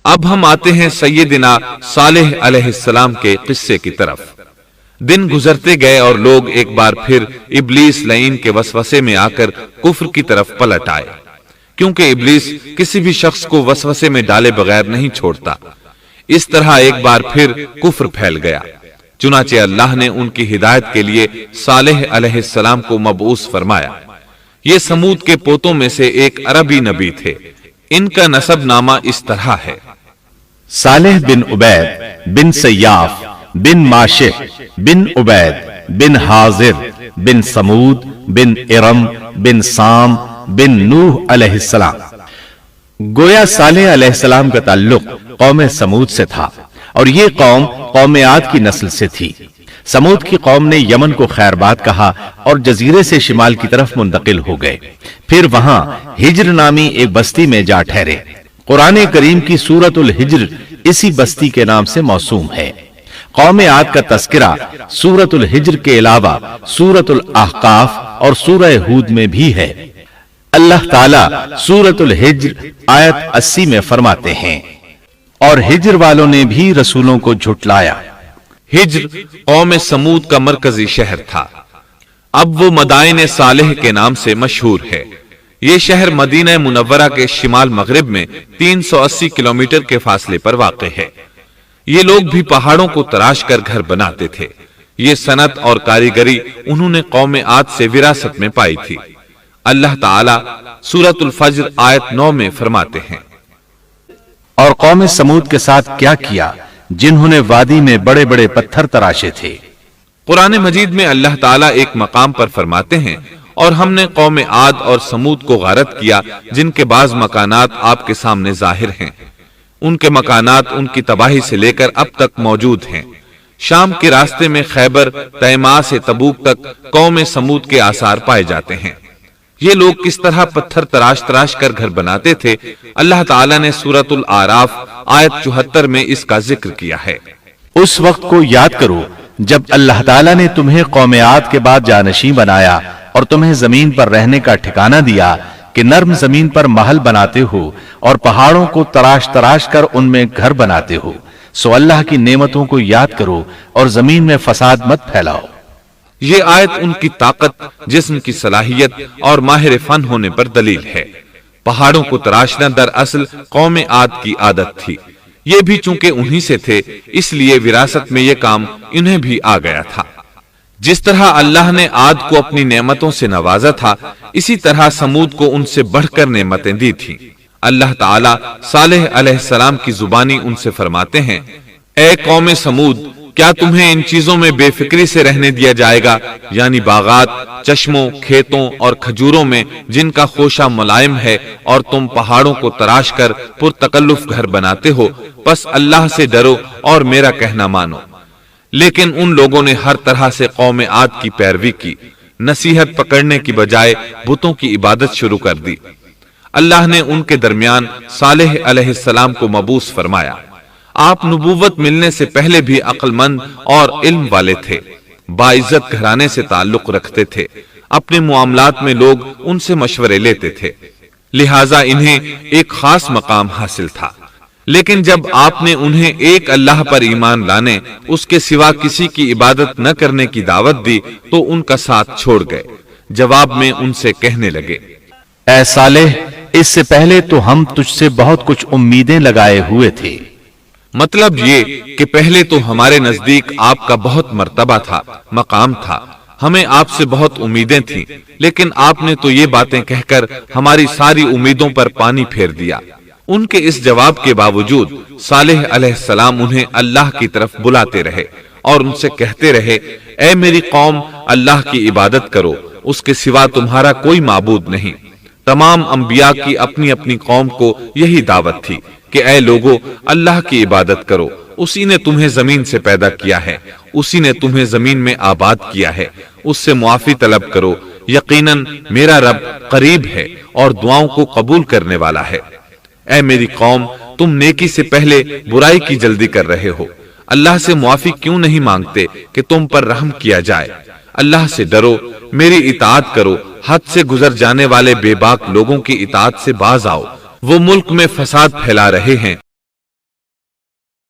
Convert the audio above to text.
اب ہم آتے ہیں سیدنا صالح علیہ السلام کے قصے کی طرف۔ دن گزرتے گئے اور لوگ ایک بار پھر ابلیس لعین کے وسوسے میں آ کر کفر کی طرف پلٹ آئے، کیونکہ ابلیس کسی بھی شخص کو وسوسے میں ڈالے بغیر نہیں چھوڑتا۔ اس طرح ایک بار پھر کفر پھیل گیا، چنانچہ اللہ نے ان کی ہدایت کے لیے صالح علیہ السلام کو مبعوث فرمایا۔ یہ سمود کے پوتوں میں سے ایک عربی نبی تھے۔ ان کا نسب نامہ اس طرح ہے: صالح بن عبید بن سیاف بن ماشح بن عبید بن حاضر بن سمود بن ارم بن سام بن نوح علیہ السلام۔ گویا صالح علیہ السلام کا تعلق قوم سمود سے تھا، اور یہ قوم قوم عاد کی نسل سے تھی۔ سمود کی قوم نے یمن کو خیر باد کہا اور جزیرے سے شمال کی طرف منتقل ہو گئے، پھر وہاں ہجر نامی ایک بستی میں جا ٹھہرے۔ قرآن کریم کی سورۃ الحجر اسی بستی کے نام سے موسوم ہے۔ قوم عاد کا تذکرہ سورۃ الحجر کے علاوہ سورۃ الاحقاف اور سورہ ہود میں بھی ہے۔ اللہ تعالیٰ سورۃ الحجر آیت 80 میں فرماتے ہیں: اور ہجر والوں نے بھی رسولوں کو جھٹلایا۔ ہجر قوم سمود کا مرکزی شہر تھا۔ اب وہ مدائن صالح کے نام سے مشہور ہے۔ یہ شہر مدینہ منورہ کے شمال مغرب میں 380 کلومیٹر کے فاصلے پر واقع ہے۔ یہ لوگ بھی پہاڑوں کو تراش کر گھر بناتے تھے۔ یہ صنعت اور کاریگری انہوں نے قوم عاد سے وراثت میں پائی تھی۔ اللہ تعالیٰ سورۃ الفجر آیت 9 میں فرماتے ہیں: اور قوم سمود کے ساتھ کیا کیا جنہوں نے وادی میں بڑے بڑے پتھر تراشے تھے۔ قرآن مجید میں اللہ تعالیٰ ایک مقام پر فرماتے ہیں: اور ہم نے قوم عاد اور سمود کو غارت کیا جن کے بعض مکانات آپ کے سامنے ظاہر ہیں۔ ان کے مکانات ان کی تباہی سے لے کر اب تک موجود ہیں۔ شام کے راستے میں خیبر، تیماء سے تبوک تک قوم سمود کے آثار پائے جاتے ہیں۔ یہ لوگ کس طرح پتھر تراش تراش کر گھر بناتے تھے، اللہ تعالیٰ نے سورۃ الاعراف آیت 74 میں اس کا ذکر کیا ہے۔ اس وقت کو یاد کرو جب اللہ تعالیٰ نے تمہیں قوم عاد کے بعد جانشین بنایا اور تمہیں زمین پر رہنے کا ٹھکانہ دیا کہ نرم زمین پر محل بناتے ہو اور پہاڑوں کو تراش تراش کر ان میں گھر بناتے ہو۔ سو اللہ کی نعمتوں کو یاد کرو اور زمین میں فساد مت پھیلاؤ۔ یہ آیت ان کی طاقت، جسم کی صلاحیت اور ماہر فن ہونے پر دلیل ہے۔ پہاڑوں کو تراشنا دراصل قوم عاد کی عادت تھی۔ یہ بھی چونکہ انہی سے تھے، اس لیے وراثت میں یہ کام انہیں بھی آ گیا تھا۔ جس طرح اللہ نے عاد کو اپنی نعمتوں سے نوازا تھا، اسی طرح سمود کو ان سے بڑھ کر نعمتیں دی تھیں۔ اللہ تعالیٰ صالح علیہ السلام کی زبانی ان سے فرماتے ہیں: اے قوم سمود، کیا تمہیں ان چیزوں میں بے فکری سے رہنے دیا جائے گا، یعنی باغات، چشموں، کھیتوں اور کھجوروں میں جن کا خوشہ ملائم ہے، اور تم پہاڑوں کو تراش کر پرتکلف گھر بناتے ہو؟ پس اللہ سے ڈرو اور میرا کہنا مانو۔ لیکن ان لوگوں نے ہر طرح سے قوم عاد کی پیروی کی، نصیحت پکڑنے کی بجائے بتوں کی عبادت شروع کر دی۔ اللہ نے ان کے درمیان صالح علیہ السلام کو مبعوث فرمایا۔ آپ نبوت ملنے سے پہلے بھی عقل مند اور علم والے تھے، باعزت گھرانے سے تعلق رکھتے تھے، اپنے معاملات میں لوگ ان سے مشورے لیتے تھے، لہٰذا انہیں ایک خاص مقام حاصل تھا۔ لیکن جب آپ نے انہیں ایک اللہ پر ایمان لانے، اس کے سوا کسی کی عبادت نہ کرنے کی دعوت دی تو ان کا ساتھ چھوڑ گئے۔ جواب میں ان سے کہنے لگے: اے صالح، اس سے پہلے تو ہم تجھ سے بہت کچھ امیدیں لگائے ہوئے تھے۔ مطلب یہ کہ پہلے تو ہمارے نزدیک آپ کا بہت مرتبہ تھا، مقام تھا، ہمیں آپ سے بہت امیدیں تھیں، لیکن آپ نے تو یہ باتیں کہہ کر ہماری ساری امیدوں پر پانی پھیر دیا۔ ان کے اس جواب کے باوجود صالح علیہ السلام انہیں اللہ کی طرف بلاتے رہے اور ان سے کہتے رہے: اے میری قوم، اللہ کی عبادت کرو، اس کے سوا تمہارا کوئی معبود نہیں۔ تمام انبیاء کی اپنی اپنی قوم کو یہی دعوت تھی کہ اے لوگو، اللہ کی عبادت کرو، اسی نے تمہیں زمین سے پیدا کیا ہے، اسی نے تمہیں زمین میں آباد کیا ہے، اس سے معافی طلب کرو، یقیناً میرا رب قریب ہے اور دعاؤں کو قبول کرنے والا ہے۔ اے میری قوم، تم نیکی سے پہلے برائی کی جلدی کر رہے ہو، اللہ سے معافی کیوں نہیں مانگتے کہ تم پر رحم کیا جائے؟ اللہ سے ڈرو، میری اطاعت کرو، حد سے گزر جانے والے بے باک لوگوں کی اطاعت سے باز آؤ، وہ ملک میں فساد پھیلا رہے ہیں۔